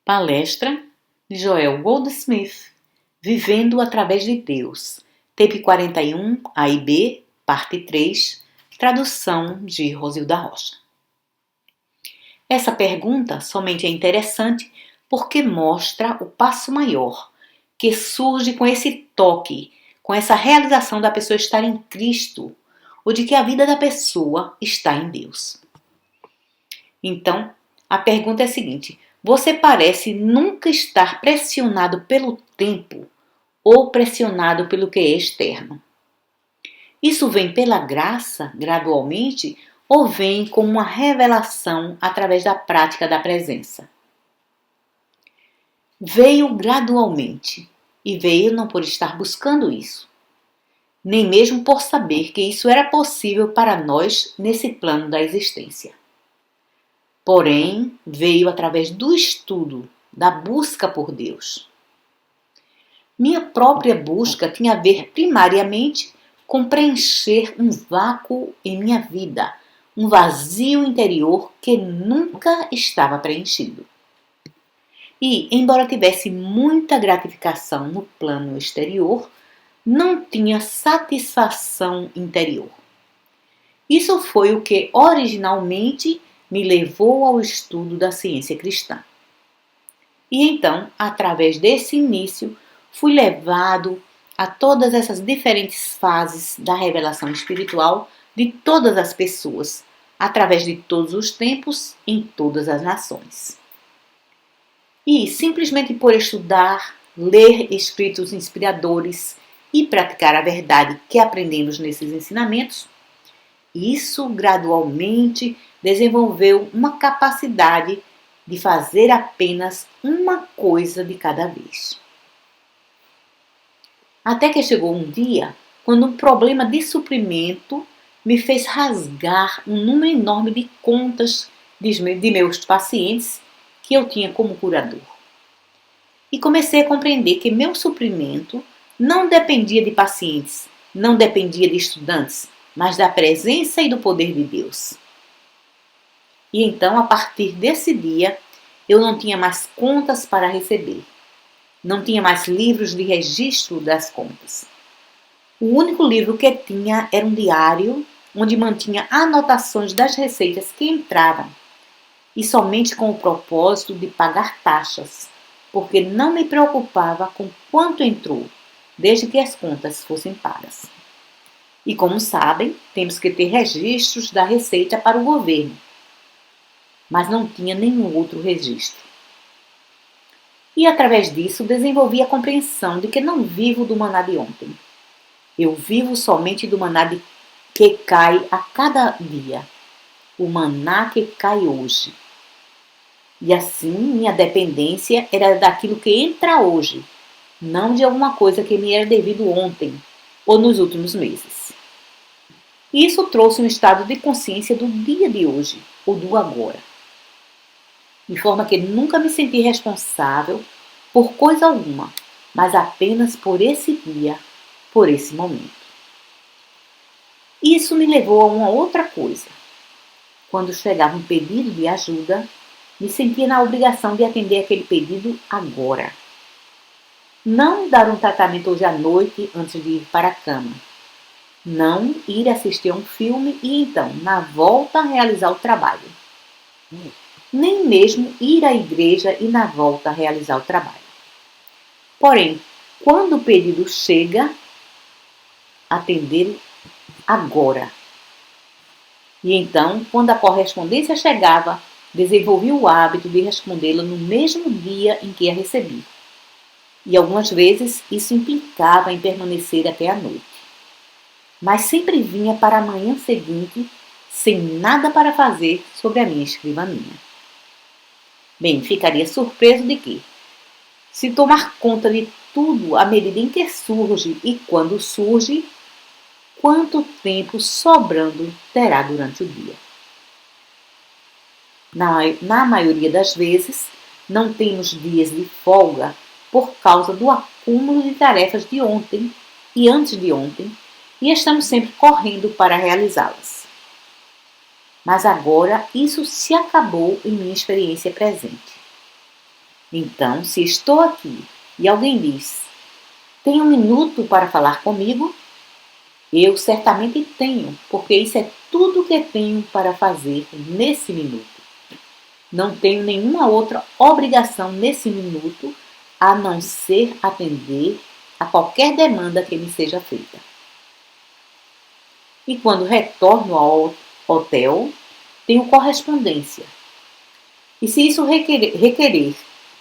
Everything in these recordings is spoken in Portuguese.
Palestra de Joel Goldsmith, Vivendo através de Deus, tape 41, A e B, parte 3, tradução de Rosilda Rocha. Essa pergunta somente é interessante porque mostra o passo maior, que surge com esse toque, com essa realização da pessoa estar em Cristo, ou de que a vida da pessoa está em Deus. Então, a pergunta é a seguinte: você parece nunca estar pressionado pelo tempo ou pressionado pelo que é externo? Isso vem pela graça, gradualmente, ou vem como uma revelação através da prática da presença? Veio gradualmente, e veio não por estar buscando isso, nem mesmo por saber que isso era possível para nós nesse plano da existência. Porém, veio através do estudo, da busca por Deus. Minha própria busca tinha a ver primariamente com preencher um vácuo em minha vida, um vazio interior que nunca estava preenchido. E, embora tivesse muita gratificação no plano exterior, não tinha satisfação interior. Isso foi o que originalmente me levou ao estudo da ciência cristã. E então, através desse início, fui levado a todas essas diferentes fases da revelação espiritual de todas as pessoas, através de todos os tempos, em todas as nações. E, simplesmente por estudar, ler escritos inspiradores e praticar a verdade que aprendemos nesses ensinamentos, isso gradualmente desenvolveu uma capacidade de fazer apenas uma coisa de cada vez. Até que chegou um dia, quando um problema de suprimento me fez rasgar um número enorme de contas de meus pacientes que eu tinha como curador. E comecei a compreender que meu suprimento não dependia de pacientes, não dependia de estudantes, mas da presença e do poder de Deus. E então, a partir desse dia, eu não tinha mais contas para receber. Não tinha mais livros de registro das contas. O único livro que tinha era um diário, onde mantinha anotações das receitas que entravam, e somente com o propósito de pagar taxas, porque não me preocupava com quanto entrou, desde que as contas fossem pagas. E como sabem, temos que ter registros da receita para o governo, mas não tinha nenhum outro registro. E através disso desenvolvi a compreensão de que não vivo do maná de ontem. Eu vivo somente do maná que cai a cada dia, o maná que cai hoje. E assim minha dependência era daquilo que entra hoje, não de alguma coisa que me era devido ontem ou nos últimos meses. E isso trouxe um estado de consciência do dia de hoje, ou do agora. De forma que nunca me senti responsável por coisa alguma, mas apenas por esse dia, por esse momento. Isso me levou a uma outra coisa. Quando chegava um pedido de ajuda, me sentia na obrigação de atender aquele pedido agora. Não dar um tratamento hoje à noite antes de ir para a cama. Não ir assistir a um filme e então, na volta, realizar o trabalho. Nem mesmo ir à igreja e na volta realizar o trabalho. Porém, quando o pedido chega, atender agora. E então, quando a correspondência chegava, desenvolvi o hábito de respondê-la no mesmo dia em que a recebi. E algumas vezes isso implicava em permanecer até a noite. Mas sempre vinha para a manhã seguinte, sem nada para fazer sobre a minha escrivaninha. Bem, ficaria surpreso de que, se tomar conta de tudo à medida em que surge e quando surge, quanto tempo sobrando terá durante o dia. Na maioria das vezes, não temos dias de folga por causa do acúmulo de tarefas de ontem e antes de ontem, e estamos sempre correndo para realizá-las. Mas agora isso se acabou em minha experiência presente. Então, se estou aqui e alguém diz: tem um minuto para falar comigo? Eu certamente tenho, porque isso é tudo que tenho para fazer nesse minuto. Não tenho nenhuma outra obrigação nesse minuto a não ser atender a qualquer demanda que me seja feita. E quando retorno ao hotel, tenho correspondência. E se isso requerer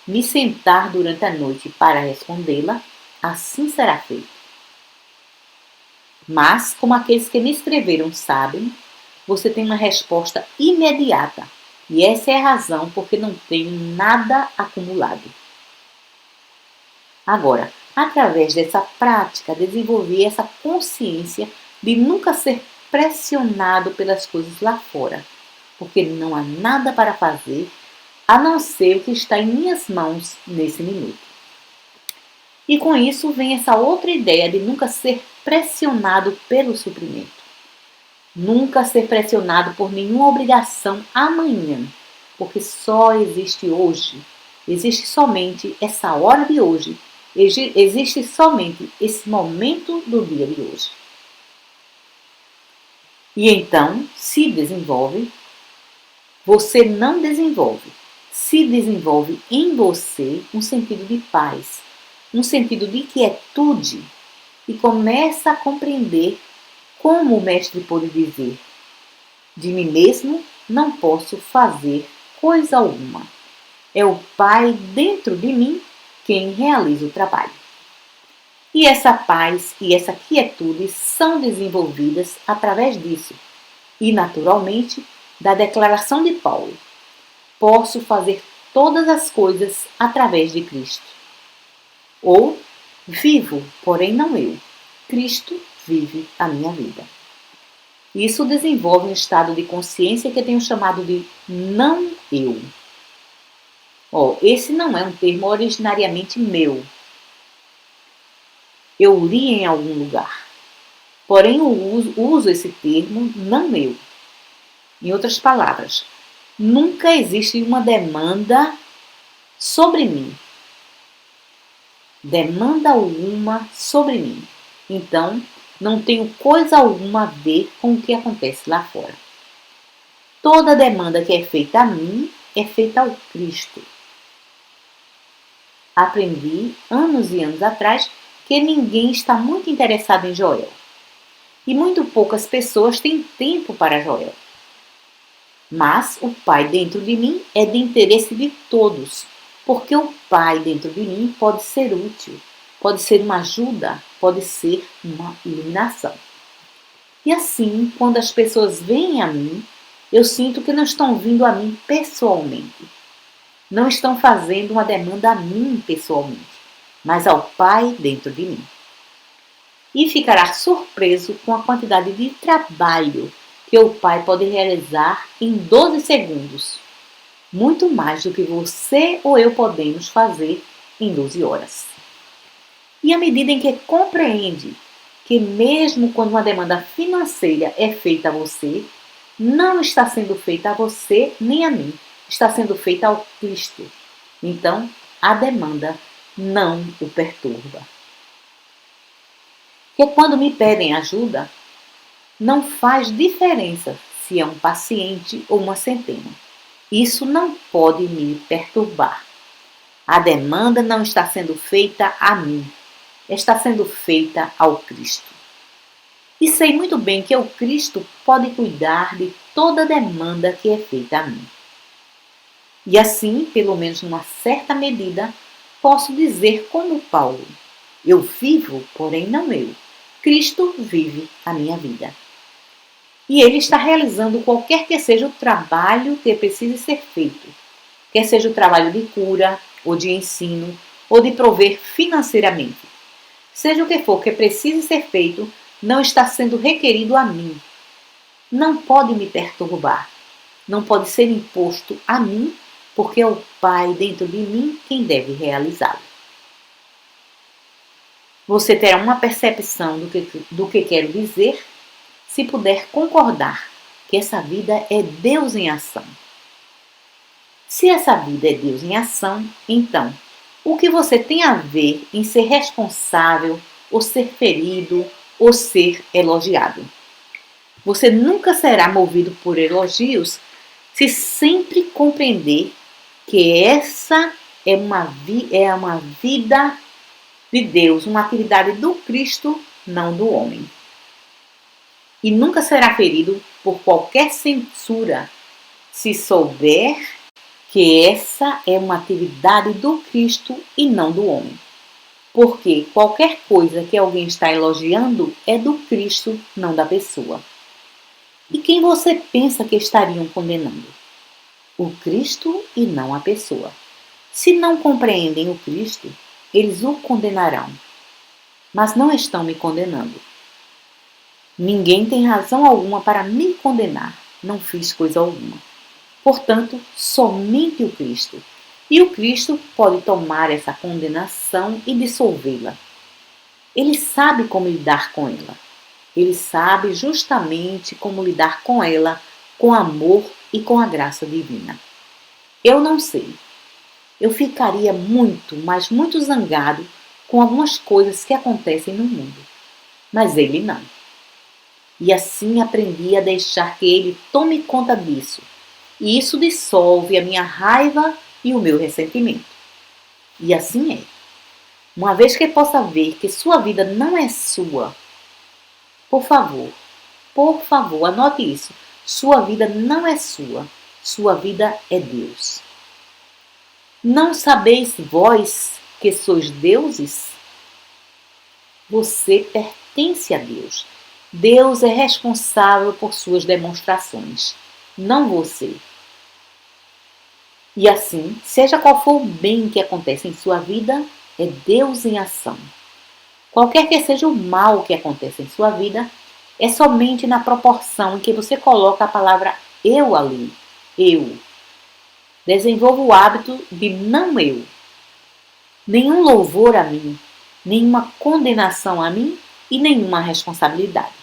me sentar durante a noite para respondê-la, assim será feito. Mas, como aqueles que me escreveram sabem, você tem uma resposta imediata. E essa é a razão porque não tenho nada acumulado. Agora, através dessa prática, desenvolvi essa consciência de nunca ser pressionado pelas coisas lá fora, porque não há nada para fazer a não ser o que está em minhas mãos nesse minuto. E com isso vem essa outra ideia de nunca ser pressionado pelo suprimento. Nunca ser pressionado por nenhuma obrigação amanhã, porque só existe hoje. Existe somente essa hora de hoje. Existe somente esse momento do dia de hoje. E então se desenvolve, você não desenvolve. Se desenvolve em você um sentido de paz, um sentido de quietude, e começa a compreender como o mestre pôde dizer: de mim mesmo não posso fazer coisa alguma. É o Pai dentro de mim quem realiza o trabalho. E essa paz e essa quietude são desenvolvidas através disso. E, naturalmente, da declaração de Paulo: posso fazer todas as coisas através de Cristo. Ou, vivo, porém não eu. Cristo vive a minha vida. Isso desenvolve um estado de consciência que eu tenho chamado de não eu. Esse não é um termo originariamente meu. Eu li em algum lugar. Porém, eu uso esse termo não eu. Em outras palavras, nunca existe uma demanda sobre mim. Demanda alguma sobre mim. Então, não tenho coisa alguma a ver com o que acontece lá fora. Toda demanda que é feita a mim é feita ao Cristo. Aprendi, anos e anos atrás, que ninguém está muito interessado em Joel. E muito poucas pessoas têm tempo para Joel. Mas o Pai dentro de mim é de interesse de todos, porque o Pai dentro de mim pode ser útil, pode ser uma ajuda, pode ser uma iluminação. E assim, quando as pessoas vêm a mim, eu sinto que não estão vindo a mim pessoalmente. Não estão fazendo uma demanda a mim pessoalmente, mas ao Pai dentro de mim. E ficará surpreso com a quantidade de trabalho que o Pai pode realizar em 12 segundos. Muito mais do que você ou eu podemos fazer em 12 horas. E à medida em que compreende que mesmo quando uma demanda financeira é feita a você, não está sendo feita a você nem a mim, está sendo feita ao Cristo. Então, a demanda não o perturba. Porque quando me pedem ajuda, não faz diferença se é um paciente ou uma centena. Isso não pode me perturbar. A demanda não está sendo feita a mim, está sendo feita ao Cristo. E sei muito bem que o Cristo pode cuidar de toda demanda que é feita a mim. E assim, pelo menos numa certa medida, posso dizer como Paulo: eu vivo, porém não eu. Cristo vive a minha vida. E Ele está realizando qualquer que seja o trabalho que precise ser feito. Quer seja o trabalho de cura, ou de ensino, ou de prover financeiramente. Seja o que for que precise ser feito, não está sendo requerido a mim. Não pode me perturbar. Não pode ser imposto a mim, porque é o Pai dentro de mim quem deve realizá-lo. Você terá uma percepção do que quero dizer se puder concordar que essa vida é Deus em ação. Se essa vida é Deus em ação, então, o que você tem a ver em ser responsável, ou ser ferido, ou ser elogiado? Você nunca será movido por elogios se sempre compreender que essa é uma vida de Deus, uma atividade do Cristo, não do homem. E nunca será ferido por qualquer censura se souber que essa é uma atividade do Cristo e não do homem. Porque qualquer coisa que alguém está elogiando é do Cristo, não da pessoa. E quem você pensa que estariam condenando? O Cristo e não a pessoa. Se não compreendem o Cristo, eles o condenarão, mas não estão me condenando. Ninguém tem razão alguma para me condenar. Não fiz coisa alguma. Portanto, somente o Cristo. E o Cristo pode tomar essa condenação e dissolvê-la. Ele sabe como lidar com ela. Ele sabe justamente como lidar com ela, com amor e com a graça divina. Eu não sei. Eu ficaria muito, mas muito zangado com algumas coisas que acontecem no mundo. Mas ele não. E assim aprendi a deixar que ele tome conta disso. E isso dissolve a minha raiva e o meu ressentimento. E assim é. Uma vez que possa ver que sua vida não é sua, por favor, anote isso. Sua vida não é sua. Sua vida é Deus. Não sabeis vós que sois deuses? Você pertence a Deus. Deus é responsável por suas demonstrações, não você. E assim, seja qual for o bem que acontece em sua vida, é Deus em ação. Qualquer que seja o mal que acontece em sua vida, é somente na proporção em que você coloca a palavra eu ali. Eu. Desenvolva o hábito de não eu. Nenhum louvor a mim, nenhuma condenação a mim e nenhuma responsabilidade.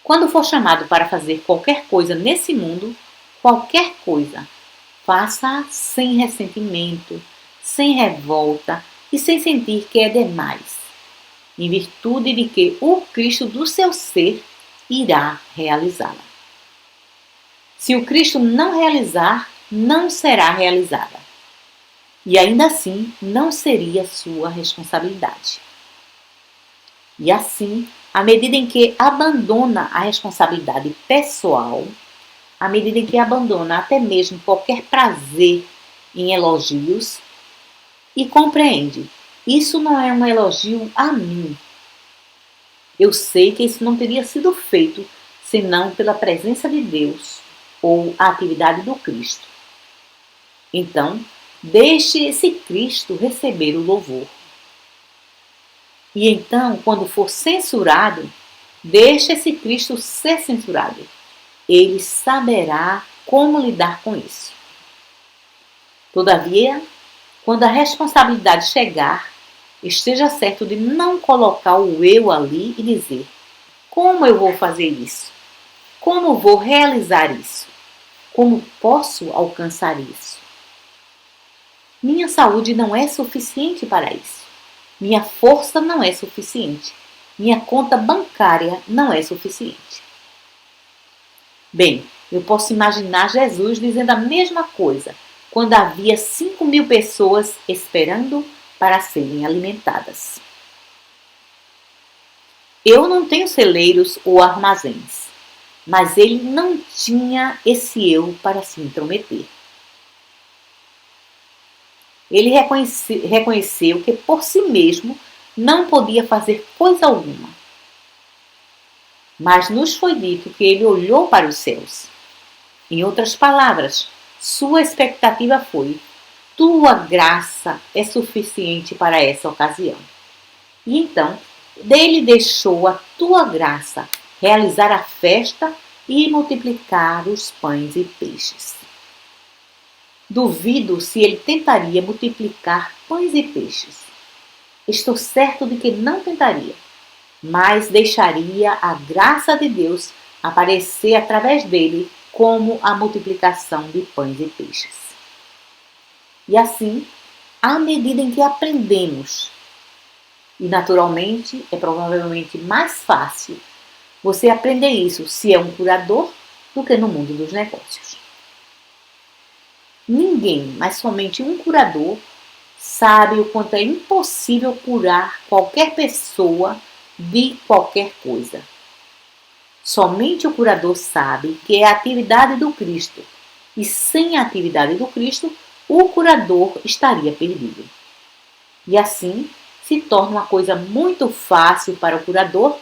Quando for chamado para fazer qualquer coisa nesse mundo, qualquer coisa, faça sem ressentimento, sem revolta e sem sentir que é demais, em virtude de que o Cristo do seu ser irá realizá-la. Se o Cristo não realizar, não será realizada. E ainda assim, não seria sua responsabilidade. E assim, à medida em que abandona a responsabilidade pessoal, à medida em que abandona até mesmo qualquer prazer em elogios e compreende, isso não é um elogio a mim. Eu sei que isso não teria sido feito senão pela presença de Deus ou a atividade do Cristo. Então, deixe esse Cristo receber o louvor. E então, quando for censurado, deixe esse Cristo ser censurado. Ele saberá como lidar com isso. Todavia, quando a responsabilidade chegar, esteja certo de não colocar o eu ali e dizer: como eu vou fazer isso? Como vou realizar isso? Como posso alcançar isso? Minha saúde não é suficiente para isso. Minha força não é suficiente. Minha conta bancária não é suficiente. Bem, eu posso imaginar Jesus dizendo a mesma coisa quando havia 5.000 pessoas esperando para serem alimentadas. Eu não tenho celeiros ou armazéns, mas ele não tinha esse eu para se intrometer. Ele reconheceu que por si mesmo não podia fazer coisa alguma. Mas nos foi dito que ele olhou para os céus. Em outras palavras, sua expectativa foi: tua graça é suficiente para essa ocasião. E então, dele deixou a tua graça realizar a festa e multiplicar os pães e peixes. Duvido se ele tentaria multiplicar pães e peixes. Estou certo de que não tentaria, mas deixaria a graça de Deus aparecer através dele como a multiplicação de pães e peixes. E assim, à medida em que aprendemos, e naturalmente é provavelmente mais fácil você aprender isso se é um curador do que no mundo dos negócios. Ninguém, mas somente um curador, sabe o quanto é impossível curar qualquer pessoa de qualquer coisa. Somente o curador sabe que é a atividade do Cristo, e sem a atividade do Cristo, o curador estaria perdido. E assim, se torna uma coisa muito fácil para o curador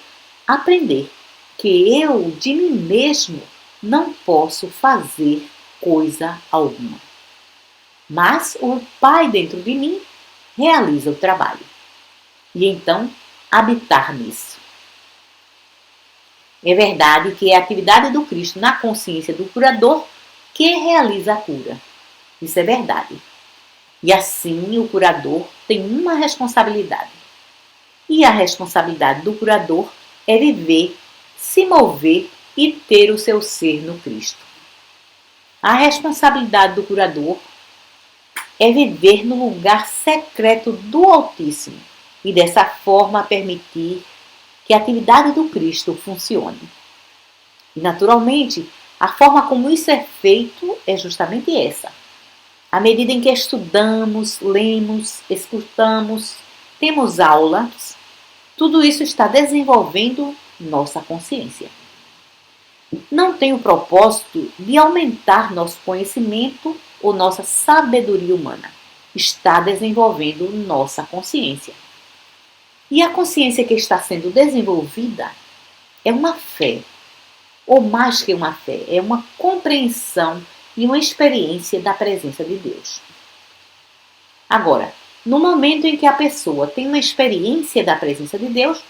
aprender que eu, de mim mesmo, não posso fazer coisa alguma. Mas o Pai dentro de mim realiza o trabalho. E então, habitar nisso. É verdade que é a atividade do Cristo na consciência do curador que realiza a cura. Isso é verdade. E assim o curador tem uma responsabilidade. E a responsabilidade do curador é viver, se mover e ter o seu ser no Cristo. A responsabilidade do curador é viver no lugar secreto do Altíssimo e dessa forma permitir que a atividade do Cristo funcione. E naturalmente, a forma como isso é feito é justamente essa. À medida em que estudamos, lemos, escutamos, temos aulas, tudo isso está desenvolvendo nossa consciência. Não tem o propósito de aumentar nosso conhecimento ou nossa sabedoria humana. Está desenvolvendo nossa consciência. E a consciência que está sendo desenvolvida é uma fé, ou mais que uma fé, é uma compreensão e uma experiência da presença de Deus. Agora, no momento em que a pessoa tem uma experiência da presença de Deus,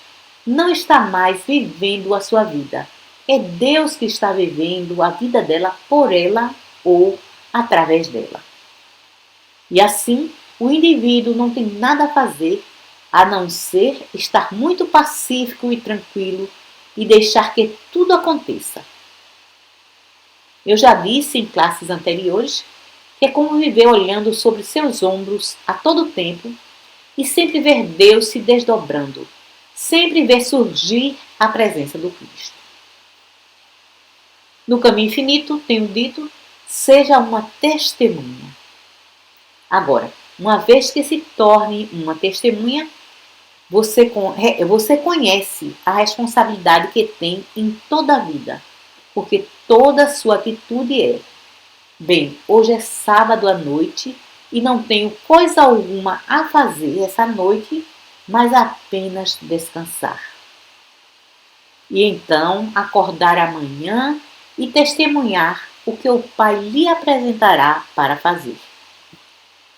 não está mais vivendo a sua vida. É Deus que está vivendo a vida dela por ela ou através dela. E assim, o indivíduo não tem nada a fazer a não ser estar muito pacífico e tranquilo e deixar que tudo aconteça. Eu já disse em classes anteriores que é como viver olhando sobre seus ombros a todo tempo e sempre ver Deus se desdobrando, sempre ver surgir a presença do Cristo. No caminho infinito, tenho dito, seja uma testemunha. Agora, uma vez que se torne uma testemunha, você conhece a responsabilidade que tem em toda a vida, porque toda sua atitude é: bem, hoje é sábado à noite e não tenho coisa alguma a fazer essa noite, mas apenas descansar. E então acordar amanhã e testemunhar o que o Pai lhe apresentará para fazer.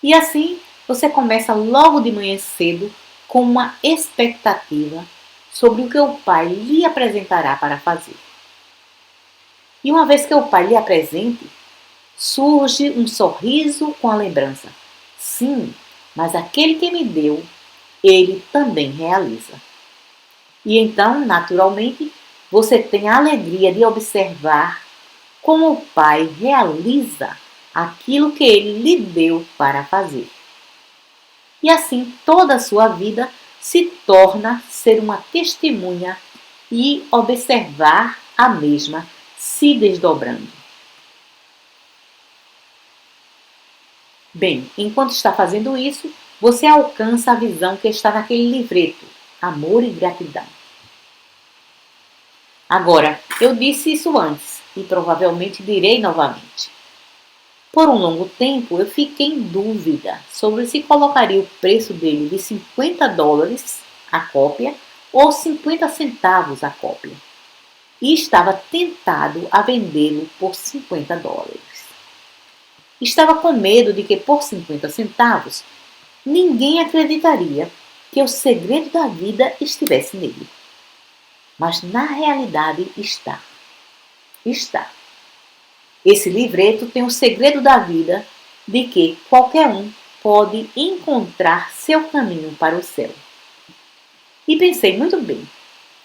E assim você começa logo de manhã cedo com uma expectativa sobre o que o Pai lhe apresentará para fazer. E uma vez que o Pai lhe apresente, surge um sorriso com a lembrança: sim, mas aquele que me deu, ele também realiza. E então, naturalmente, você tem a alegria de observar como o Pai realiza aquilo que ele lhe deu para fazer. E assim toda a sua vida se torna ser uma testemunha e observar a mesma se desdobrando. Bem, enquanto está fazendo isso, você alcança a visão que está naquele livreto, Amor e Gratidão. Agora, eu disse isso antes e provavelmente direi novamente. Por um longo tempo, eu fiquei em dúvida sobre se colocaria o preço dele de $50 a cópia ou 50 centavos a cópia. E estava tentado a vendê-lo por $50. Estava com medo de que por 50 centavos ninguém acreditaria que o segredo da vida estivesse nele. Mas na realidade está. Está. Esse livreto tem o segredo da vida de que qualquer um pode encontrar seu caminho para o céu. E pensei muito bem,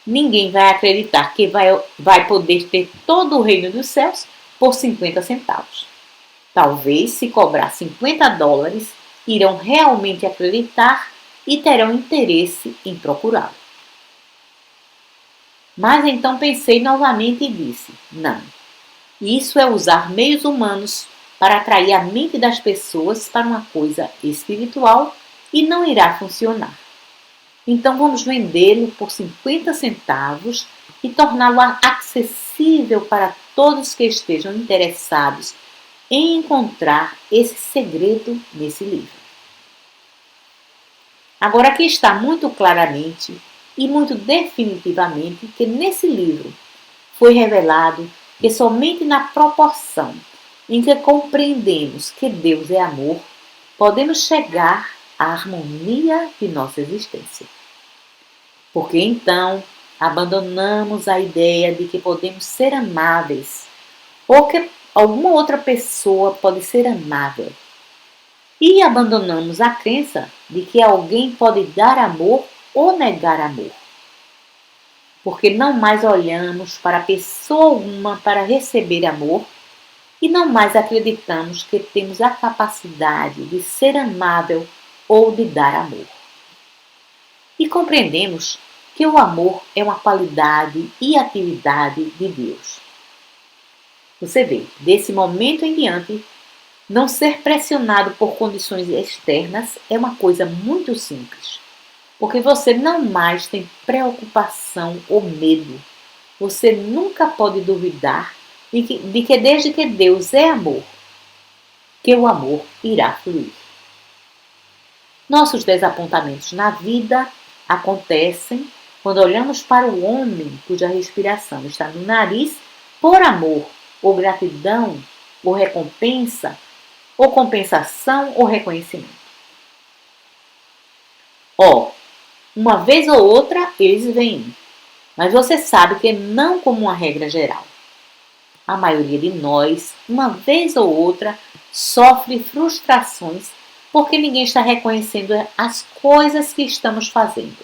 ninguém vai acreditar que vai poder ter todo o reino dos céus por 50 centavos. Talvez, se cobrar 50 dólares, irão realmente acreditar e terão interesse em procurá-lo. Mas então pensei novamente e disse: não, isso é usar meios humanos para atrair a mente das pessoas para uma coisa espiritual e não irá funcionar. Então vamos vendê-lo por 50 centavos e torná-lo acessível para todos que estejam interessados em encontrar esse segredo nesse livro. Agora aqui está muito claramente e muito definitivamente que nesse livro foi revelado que somente na proporção em que compreendemos que Deus é amor, podemos chegar à harmonia de nossa existência. Porque então abandonamos a ideia de que podemos ser amáveis ou que alguma outra pessoa pode ser amável. E abandonamos a crença de que alguém pode dar amor ou negar amor. Porque não mais olhamos para pessoa alguma para receber amor e não mais acreditamos que temos a capacidade de ser amável ou de dar amor. E compreendemos que o amor é uma qualidade e atividade de Deus. Você vê, desse momento em diante, não ser pressionado por condições externas é uma coisa muito simples, porque você não mais tem preocupação ou medo. Você nunca pode duvidar de que desde que Deus é amor, que o amor irá fluir. Nossos desapontamentos na vida acontecem quando olhamos para o homem cuja respiração está no nariz por amor, ou gratidão, ou recompensa, ou compensação ou reconhecimento. Uma vez ou outra eles vêm, mas você sabe que não como uma regra geral. A maioria de nós, uma vez ou outra, sofre frustrações porque ninguém está reconhecendo as coisas que estamos fazendo.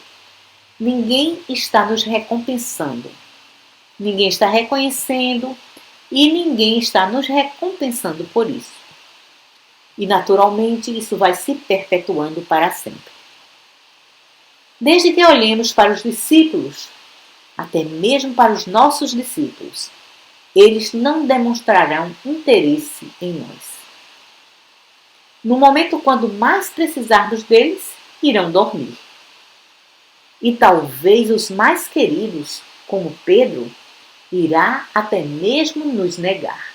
Ninguém está nos recompensando. Ninguém está reconhecendo e ninguém está nos recompensando por isso. E naturalmente isso vai se perpetuando para sempre. Desde que olhemos para os discípulos, até mesmo para os nossos discípulos, eles não demonstrarão interesse em nós. No momento quando mais precisarmos deles, irão dormir. E talvez os mais queridos, como Pedro, irá até mesmo nos negar.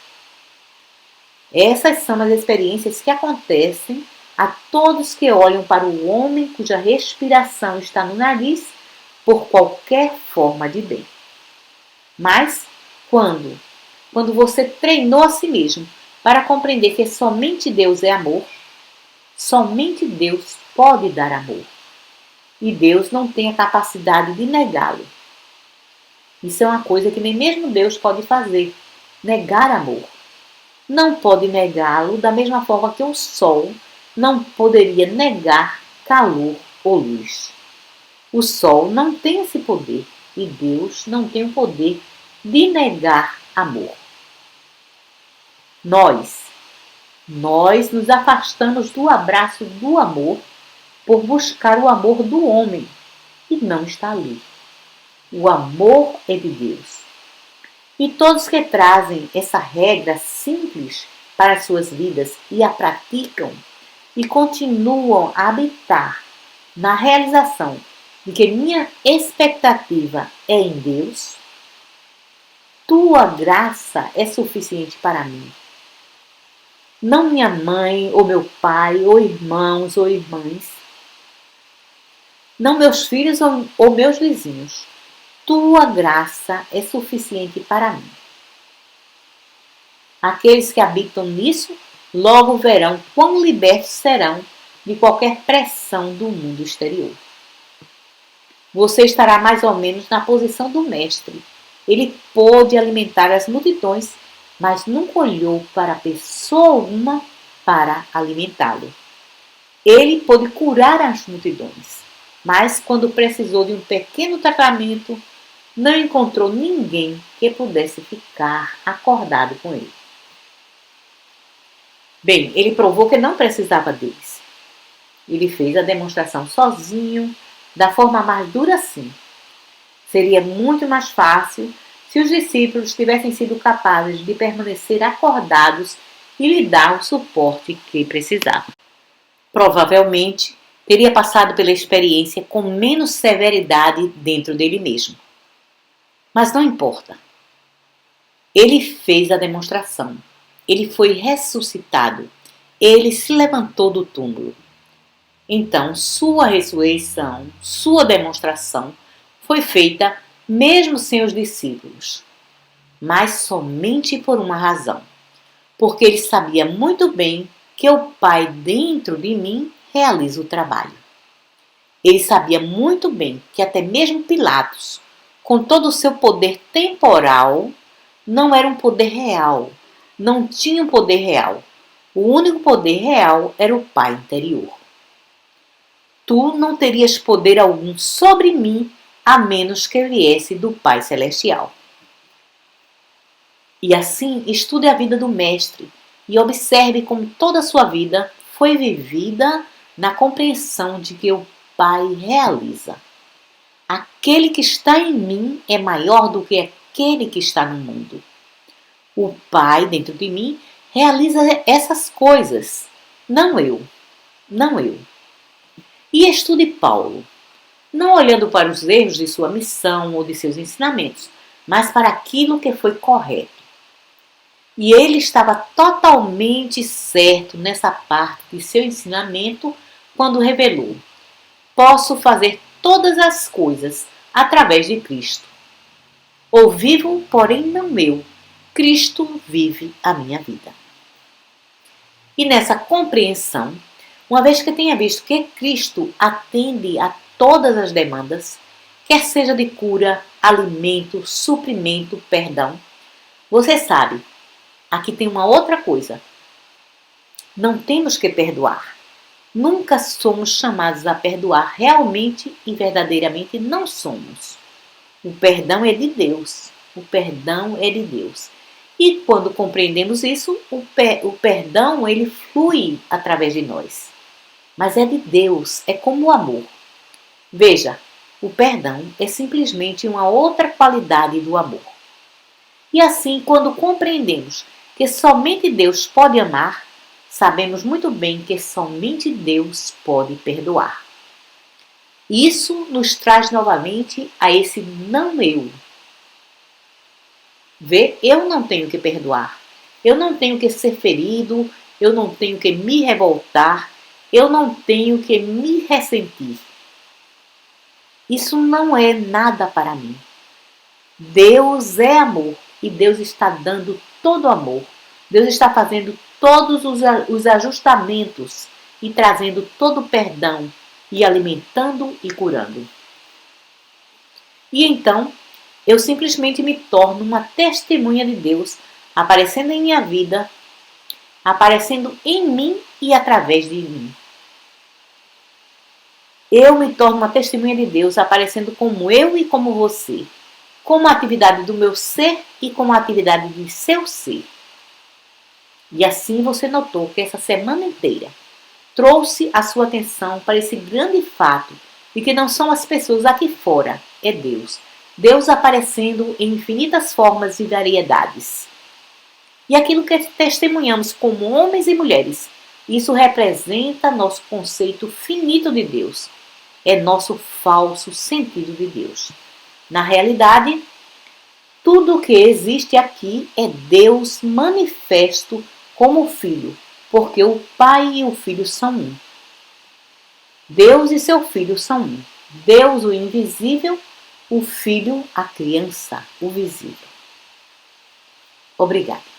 Essas são as experiências que acontecem a todos que olham para o homem cuja respiração está no nariz por qualquer forma de bem. Mas quando você treinou a si mesmo para compreender que somente Deus é amor, somente Deus pode dar amor. E Deus não tem a capacidade de negá-lo. Isso é uma coisa que nem mesmo Deus pode fazer, negar amor. Não pode negá-lo da mesma forma que o sol não poderia negar calor ou luz. O sol não tem esse poder e Deus não tem o poder de negar amor. Nós nos afastamos do abraço do amor por buscar o amor do homem e não está ali. O amor é de Deus. E todos que trazem essa regra simples para as suas vidas e a praticam e continuam a habitar na realização de que minha expectativa é em Deus, tua graça é suficiente para mim. Não minha mãe, ou meu pai, ou irmãos ou irmãs, não meus filhos ou meus vizinhos. Tua graça é suficiente para mim. Aqueles que habitam nisso logo verão quão libertos serão de qualquer pressão do mundo exterior. Você estará mais ou menos na posição do mestre. Ele pôde alimentar as multidões, mas nunca olhou para a pessoa alguma para alimentá-lo. Ele pôde curar as multidões, mas quando precisou de um pequeno tratamento, não encontrou ninguém que pudesse ficar acordado com ele. Bem, ele provou que não precisava deles. Ele fez a demonstração sozinho, da forma mais dura sim. Seria muito mais fácil se os discípulos tivessem sido capazes de permanecer acordados e lhe dar o suporte que precisavam. Provavelmente, teria passado pela experiência com menos severidade dentro dele mesmo. Mas não importa. Ele fez a demonstração. Ele foi ressuscitado. Ele se levantou do túmulo. Então, sua ressurreição, sua demonstração, foi feita mesmo sem os discípulos, mas somente por uma razão, porque ele sabia muito bem que o Pai dentro de mim realiza o trabalho. Ele sabia muito bem que até mesmo Pilatos, com todo o seu poder temporal, não era um poder real, não tinha um poder real. O único poder real era o Pai interior. Tu não terias poder algum sobre mim, a menos que viesse do Pai Celestial. E assim, estude a vida do Mestre e observe como toda a sua vida foi vivida na compreensão de que o Pai realiza. Aquele que está em mim é maior do que aquele que está no mundo. O Pai dentro de mim realiza essas coisas, não eu. E estude Paulo, não olhando para os erros de sua missão ou de seus ensinamentos, mas para aquilo que foi correto. E ele estava totalmente certo nessa parte de seu ensinamento quando revelou: posso fazer todas as coisas através de Cristo. Ou vivo, porém não eu. Cristo vive a minha vida. E nessa compreensão, uma vez que tenha visto que Cristo atende a todas as demandas, quer seja de cura, alimento, suprimento, perdão, você sabe, aqui tem uma outra coisa. Não temos que perdoar. Nunca somos chamados a perdoar. Realmente e verdadeiramente não somos. O perdão é de Deus. O perdão é de Deus. E quando compreendemos isso, o perdão ele flui através de nós. Mas é de Deus, é como o amor. Veja, o perdão é simplesmente uma outra qualidade do amor. E assim, quando compreendemos que somente Deus pode amar, sabemos muito bem que somente Deus pode perdoar. Isso nos traz novamente a esse não eu. Vê, eu não tenho que perdoar. Eu não tenho que ser ferido, eu não tenho que me revoltar, eu não tenho que me ressentir. Isso não é nada para mim. Deus é amor e Deus está dando todo o amor. Deus está fazendo todos os ajustamentos e trazendo todo o perdão e alimentando e curando. E então, eu simplesmente me torno uma testemunha de Deus aparecendo em minha vida, aparecendo em mim e através de mim. Eu me torno uma testemunha de Deus aparecendo como eu e como você, como a atividade do meu ser e como a atividade de seu ser. E assim você notou que essa semana inteira trouxe a sua atenção para esse grande fato de que não são as pessoas aqui fora, é Deus. Deus aparecendo em infinitas formas e variedades. E aquilo que testemunhamos como homens e mulheres, isso representa nosso conceito finito de Deus. É nosso falso sentido de Deus. Na realidade, tudo o que existe aqui é Deus manifesto como Filho, porque o Pai e o Filho são um. Deus e seu Filho são um. Deus, o invisível, o Filho, a criança, o visível. Obrigada.